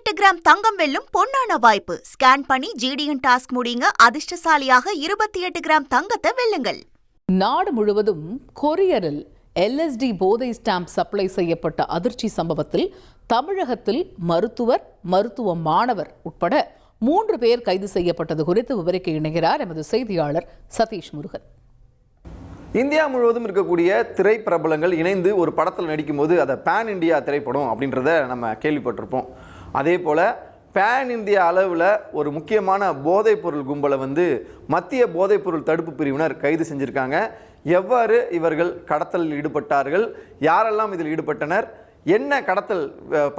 28 gram தங்கம் வெல்லும் பொன்னான வாய்ப்பு. ஸ்கேன் பண்ணி ஜிடிஎன் டாஸ்க் முடியுங்க. அதிர்ஷ்டசாலியாக 28 கிராம் தங்கத்தை வெல்லுங்கள். நாடு முழுவதும் கொரியரில் LSD போதை ஸ்டாம்ப் சப்ளை செய்யப்பட்ட அதிர்ச்சி சம்பவத்தில் தமிழகத்தில் மருத்துவ மாணவர் உட்பட 3 பேர் கைது செய்யப்பட்டது குறித்து விவரிக்க இணைகிறார் எமது செய்தியாளர் சதீஷ் முருகன். இந்தியா முழுவதும் இருக்கக்கூடிய திரைப்பிரபலங்கள் இணைந்து ஒரு படத்தில் நடிக்கும்போது அதை பேன் இந்தியா திரைப்படம் அப்படின்றத நம்ம கேள்விப்பட்டிருப்போம். அதே போல் பேன் இந்தியா அளவில் ஒரு முக்கியமான போதைப்பொருள் கும்பலை மத்திய போதைப்பொருள் தடுப்பு பிரிவினர் கைது செஞ்சுருக்காங்க. எவ்வாறு இவர்கள் கடத்தலில் ஈடுபட்டார்கள், யாரெல்லாம் இதில் ஈடுபட்டனர், என்ன கடத்தல்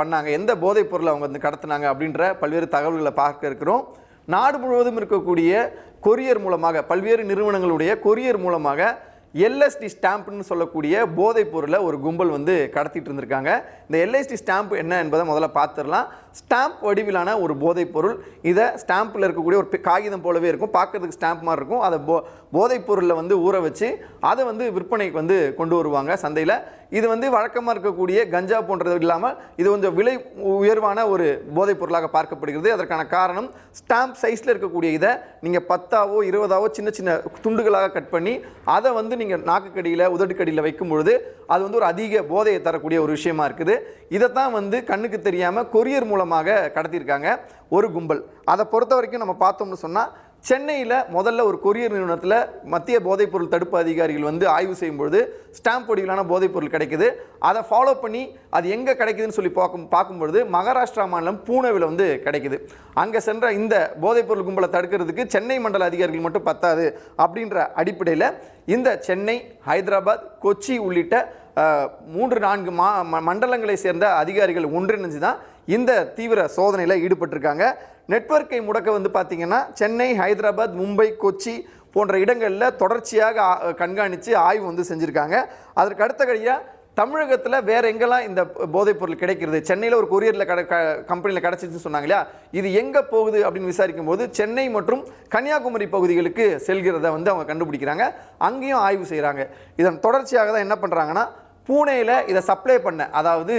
பண்ணாங்க, எந்த போதைப்பொருளை அவங்க கடத்தினாங்க அப்படின்ற பல்வேறு தகவல்களை பார்க்க இருக்கிறோம். நாடு முழுவதும் இருக்கக்கூடிய கொரியர் மூலமாக, பல்வேறு நிறுவனங்களுடைய கொரியர் மூலமாக LSD ஸ்டாம்ப்னு சொல்லக்கூடிய போதைப் பொருளை ஒரு கும்பல் கடத்திட்டு இருந்திருக்காங்க. இந்த LSD ஸ்டாம்ப் என்ன என்பதை முதல்ல பார்த்துடலாம். ஸ்டாம்ப் வடிவிலான ஒரு போதைப் பொருள். இதை ஸ்டாம்பில் இருக்கக்கூடிய ஒரு காகிதம் போலவே இருக்கும், பார்க்கறதுக்கு ஸ்டாம்ப் மாதிரி இருக்கும். அதை போதைப் பொருளில் ஊற வச்சு அதை விற்பனைக்கு கொண்டு வருவாங்க சந்தையில். இது வழக்கமாக இருக்கக்கூடிய கஞ்சா போன்றது இல்லாமல் இது கொஞ்சம் விலை உயர்வான ஒரு போதைப் பொருளாக பார்க்கப்படுகிறது. அதற்கான காரணம் ஸ்டாம்ப் சைஸில் இருக்கக்கூடிய இதை நீங்கள் 10ஆவோ 20ஆவோ சின்ன சின்ன துண்டுகளாக கட் பண்ணி அதை நீங்கள் நாக்குக்கடியில் உதடுக்கடியில் வைக்கும் பொழுது அது ஒரு அதிக போதையை தரக்கூடிய ஒரு விஷயமா இருக்குது. இதைத்தான் கண்ணுக்கு தெரியாமல் கொரியர் மூலமாக கடத்தியிருக்காங்க ஒரு கும்பல். அதை பொறுத்த வரைக்கும் நம்ம பார்த்தோம்னு சொன்னால், சென்னையில் முதல்ல ஒரு கொரியர் நிறுவனத்தில் மத்திய போதைப்பொருள் தடுப்பு அதிகாரிகள் ஆய்வு செய்யும்பொழுது ஸ்டாம்ப் வடிவிலான போதைப்பொருள் கிடைக்குது. அதை ஃபாலோ பண்ணி அது எங்கே கிடைக்குதுன்னு சொல்லி பார்க்கும்பொழுது மகாராஷ்டிரா மாநிலம் பூனேவில் கிடைக்குது. அங்கே சென்ற இந்த போதைப்பொருள் கும்பலை தடுக்கிறதுக்கு சென்னை மண்டல அதிகாரிகள் மட்டும் பத்தாது அப்படின்ற அடிப்படையில் இந்த சென்னை, ஹைதராபாத், கொச்சி உள்ளிட்ட 3-4 மண்டலங்களை சேர்ந்த அதிகாரிகள் ஒன்றிணைஞ்சு தான் இந்த தீவிர சோதனையில் ஈடுபட்டிருக்காங்க. நெட்வொர்க்கை முடக்க பார்த்தீங்கன்னா சென்னை, ஹைதராபாத், மும்பை, கொச்சி போன்ற இடங்களில் தொடர்ச்சியாக கண்காணித்து ஆய்வு செஞ்சுருக்காங்க. அதற்கு அடுத்தபடியாக தமிழகத்தில் வேறு எங்கெல்லாம் இந்த போதைப்பொருள் கிடைக்கிறது, சென்னையில் ஒரு கொரியரில் கம்பெனியில் கிடச்சிச்சுன்னு சொன்னாங்க இல்லையா, இது எங்கே போகுது அப்படின்னு விசாரிக்கும் போது சென்னை மற்றும் கன்னியாகுமரி பகுதிகளுக்கு செல்கிறத அவங்க கண்டுபிடிக்கிறாங்க. அங்கேயும் ஆய்வு செய்கிறாங்க. இதன் தொடர்ச்சியாக தான் என்ன பண்ணுறாங்கன்னா, பூனேயில் இதை சப்ளை பண்ண, அதாவது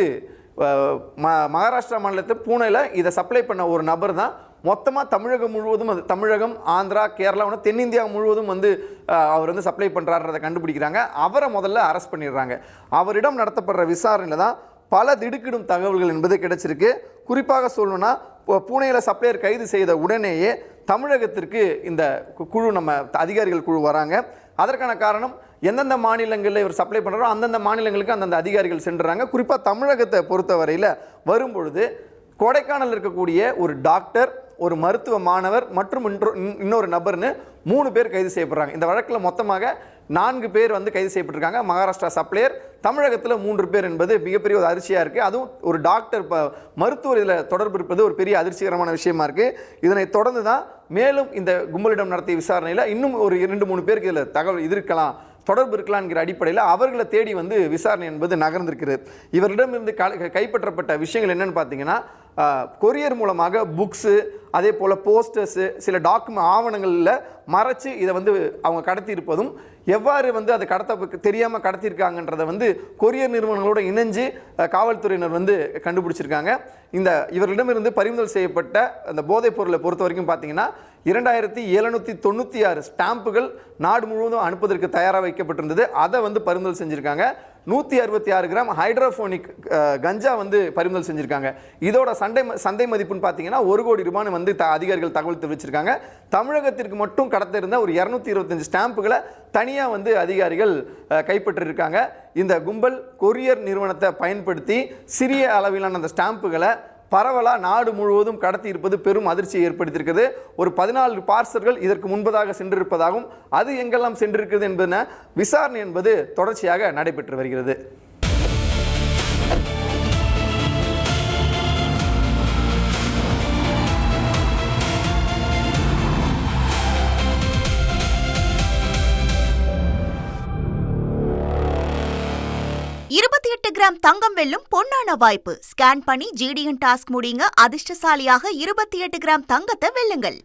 மகாராஷ்டிரா மாநிலத்தில் பூனேயில் இதை சப்ளை பண்ண ஒரு நபர் தான் மொத்தமாக தமிழகம் முழுவதும், தமிழகம், ஆந்திரா, கேரளா, தென்னிந்தியா முழுவதும் அவர் சப்ளை பண்ணுறாருன்றதை கண்டுபிடிக்கிறாங்க. அவரை முதல்ல அரெஸ்ட் பண்ணிடுறாங்க. அவரிடம் நடத்தப்படுற விசாரணையில் தான் பல திடுக்கிடும் தகவல்கள் என்பது கிடைச்சிருக்கு. குறிப்பாக சொல்லணும்னா, பூனேயில் சப்ளையர் கைது செய்த உடனேயே தமிழகத்திற்கு இந்த குழு, நம்ம அதிகாரிகள் குழு வராங்க. அதற்கான காரணம், எந்தெந்த மாநிலங்களில் இவர் சப்ளை பண்ணுறோம் அந்தந்த மாநிலங்களுக்கு அந்தந்த அதிகாரிகள் சென்றுறாங்க. குறிப்பாக தமிழகத்தை பொறுத்தவரையில் வரும்பொழுது கொடைக்கானல் இருக்கக்கூடிய ஒரு டாக்டர், ஒரு மருத்துவ மாணவர் மற்றும் இன்னொரு நபர்னு 3 பேர் கைது செய்யப்படுறாங்க. இந்த வழக்கில் மொத்தமாக 4 பேர் கைது செய்யப்பட்டிருக்காங்க. மகாராஷ்டிரா சப்ளையர், தமிழகத்தில் 3 பேர் என்பது மிகப்பெரிய ஒரு அதிர்ச்சியாக இருக்குது. அதுவும் ஒரு டாக்டர், மருத்துவர் இதில் தொடர்பு இருப்பது ஒரு பெரிய அதிர்ச்சிகரமான விஷயமா இருக்குது. இதனை தொடர்ந்து தான் மேலும் இந்த கும்பலிடம் நடத்திய விசாரணையில் இன்னும் ஒரு 2-3 பேருக்கு இதில் தகவல் இருக்கலாம், தொடர்பு இருக்கலாம்ங்கிற அடிப்படையில் அவர்களை தேடி விசாரணை என்பது நகர்ந்திருக்கிறது. இவரிடமிருந்து கைப்பற்றப்பட்ட விஷயங்கள் என்னென்னு பார்த்தீங்கன்னா, கொரியர் மூலமாக புக்ஸு, அதே போல் போஸ்டர்ஸு, சில ஆவணங்களில் மறைச்சு இதை அவங்க கடத்தி இருப்பதும், எவ்வாறு அதை தெரியாமல் கடத்தியிருக்காங்கன்றதை கொரியர் நிறுவனங்களோடு இணைஞ்சு காவல்துறையினர் கண்டுபிடிச்சிருக்காங்க. இவர்களிடமிருந்து பறிமுதல் செய்யப்பட்ட அந்த போதைப் பொருளை பொறுத்த வரைக்கும் பார்த்தீங்கன்னா 2796 ஸ்டாம்புகள் நாடு முழுவதும் அனுப்புவதற்கு தயாராக வைக்கப்பட்டிருந்தது. அதை பறிமுதல் செஞ்சுருக்காங்க. 166 கிராம் ஹைட்ரோஃபோனிக் கஞ்சா பறிமுதல் செஞ்சுருக்காங்க. இதோட சந்தை மதிப்புன்னு பார்த்தீங்கன்னா 1 கோடி ரூபான்னு அதிகாரிகள் தகவல் தெரிவிச்சிருக்காங்க. தமிழகத்திற்கு மட்டும் கடத்த இருந்த ஒரு 225 ஸ்டாம்புகளை தனியாக அதிகாரிகள் கைப்பற்றிருக்காங்க. இந்த கும்பல் கொரியர் நிறுவனத்தை பயன்படுத்தி சிறிய அளவிலான அந்த ஸ்டாம்புகளை பரவலாக நாடு முழுவதும் கடத்தி இருப்பது பெரும் அதிர்ச்சியை ஏற்படுத்தியிருக்கிறது. ஒரு 14 பார்சல்கள் இதற்கு முன்பதாக சென்றிருப்பதாகவும் அது எங்கெல்லாம் சென்றிருக்கிறது என்பன விசாரணை என்பது தொடர்ச்சியாக நடைபெற்று வருகிறது. கிராம் தங்கம் வெல்லும் பொன்னான வாய்ப்பு. ஸ்கேன் பண்ணி ஜிடிஎன் டாஸ்க் முடியுங்க. அதிர்ஷ்டசாலியாக 28 கிராம் தங்கத்தை வெல்லுங்கள்.